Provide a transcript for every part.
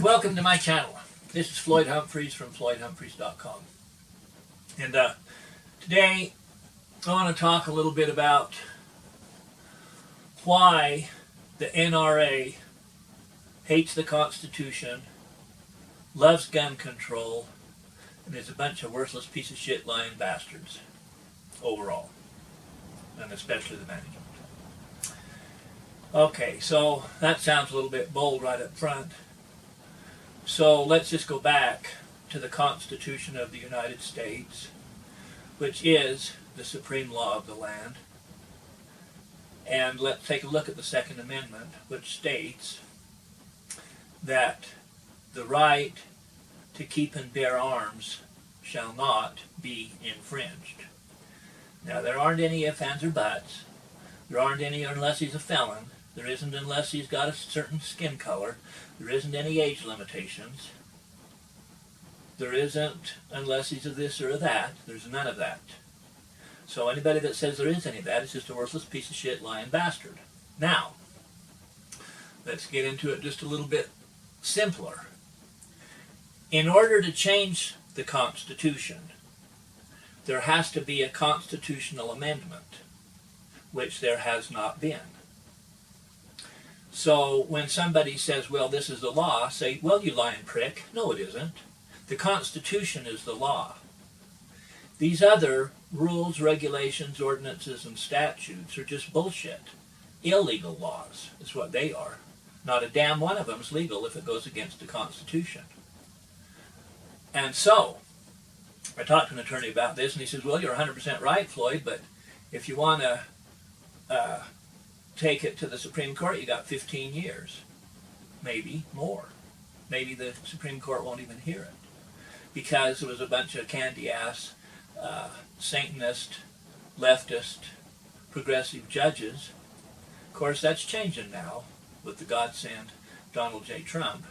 Welcome to my channel. This is Floyd Humphreys from FloydHumphreys.com. And today I want to talk a little bit about why the NRA hates the Constitution, loves gun control, and is a bunch of worthless piece of shit lying bastards overall, and especially the management. Okay, so that sounds a little bit bold right up front. So let's just go back to the Constitution of the United States, which is the supreme law of the land. And let's take a look at the Second Amendment, which states that the right to keep and bear arms shall not be infringed. Now, there aren't any ifs, ands, or buts. There aren't any unless he's a felon. There isn't unless he's got a certain skin color. There isn't any age limitations. There isn't unless he's a this or a that. There's none of that. So anybody that says there is any of that is just a worthless piece of shit lying bastard. Now, let's get into it just a little bit simpler. In order to change the Constitution, there has to be a constitutional amendment, which there has not been. So when somebody says, well, this is the law, say, well, you lying prick. No, it isn't. The Constitution is the law. These other rules, regulations, ordinances, and statutes are just bullshit. Illegal laws is what they are. Not a damn one of them is legal if it goes against the Constitution. And so, I talked to an attorney about this, and he says, well, you're 100% right, Floyd, but if you want to take it to the Supreme Court, you got 15 years. Maybe more. Maybe the Supreme Court won't even hear it. Because it was a bunch of candy-ass, Satanist, leftist, progressive judges. Of course, that's changing now with the godsend Donald J. Trump.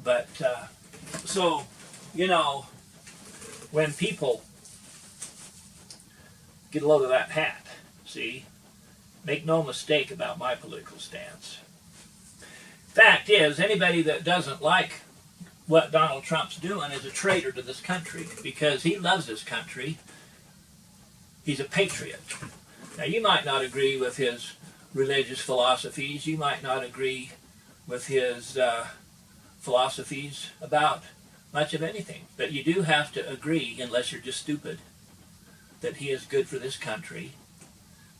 But, so, you know, when people get a load of that hat, see, make no mistake about my political stance. Fact is, anybody that doesn't like what Donald Trump's doing is a traitor to this country because he loves this country. He's a patriot. Now, you might not agree with his religious philosophies. You might not agree with his philosophies about much of anything. But you do have to agree, unless you're just stupid, that he is good for this country,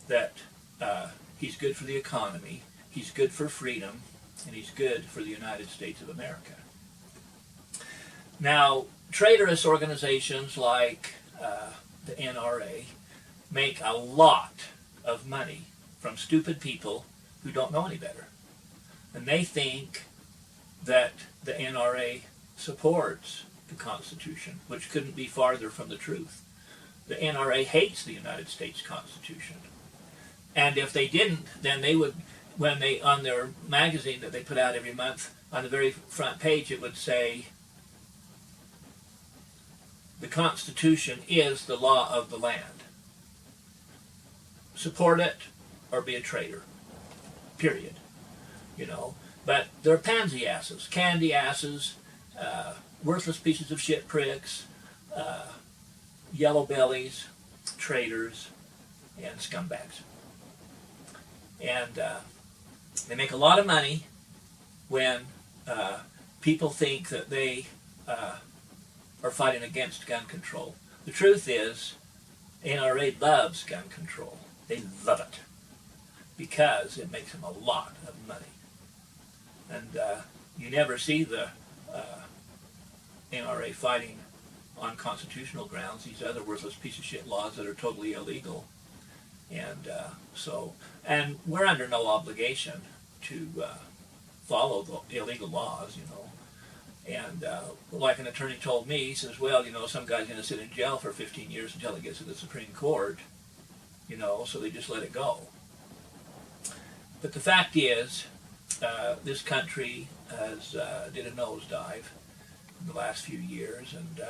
that he's good for the economy, he's good for freedom, and he's good for the United States of America. Now, traitorous organizations like the NRA make a lot of money from stupid people who don't know any better. And they think that the NRA supports the Constitution, which couldn't be farther from the truth. The NRA hates the United States Constitution. And if they didn't, then they would, when they, on their magazine that they put out every month, on the very front page it would say, the Constitution is the law of the land. Support it or be a traitor. Period. You know, but they're pansy asses, candy asses, worthless pieces of shit pricks, yellow bellies, traitors, and scumbags. And they make a lot of money when people think that they are fighting against gun control. The truth is, NRA loves gun control. They love it because it makes them a lot of money. And you never see the NRA fighting on constitutional grounds these other worthless piece of shit laws that are totally illegal. And and we're under no obligation to follow the illegal laws, you know. And like an attorney told me, he says, well, you know, some guy's going to sit in jail for 15 years until he gets to the Supreme Court, you know, so they just let it go. But the fact is, this country has did a nosedive in the last few years, and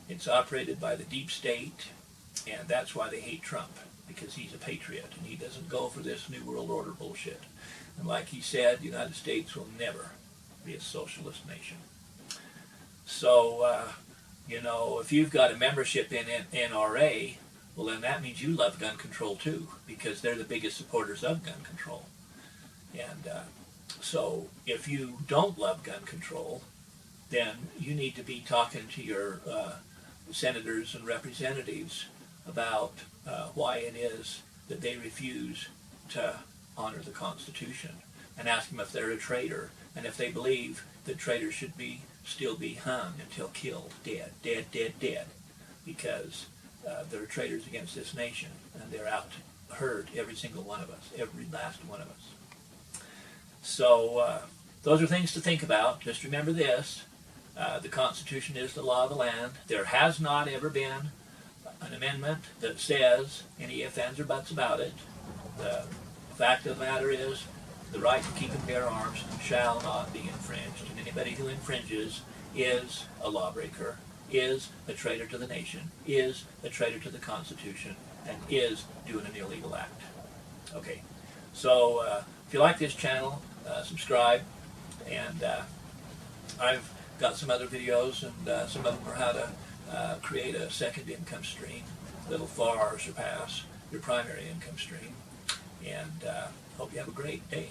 it's operated by the deep state, and that's why they hate Trump. because he's a patriot and he doesn't go for this New World Order bullshit. And like he said, the United States will never be a socialist nation. So, you know, if you've got a membership in NRA, well, then that means you love gun control too, because they're the biggest supporters of gun control. And so if you don't love gun control, then you need to be talking to your senators and representatives about why it is that they refuse to honor the Constitution, and ask them if they're a traitor, and if they believe that traitors should still be hung until killed, dead, dead, dead, dead, because they're traitors against this nation, and they're out to hurt every single one of us, every last one of us. So those are things to think about. Just remember this. The Constitution is the law of the land. There has not ever been an amendment that says any ifs, ands, or buts about it. The fact of the matter is the right to keep and bear arms shall not be infringed. And anybody who infringes is a lawbreaker, is a traitor to the nation, is a traitor to the Constitution, and is doing an illegal act. Okay, so if you like this channel, subscribe, and I've got some other videos, and some of them are how to create a second income stream that'll far surpass your primary income stream. And hope you have a great day.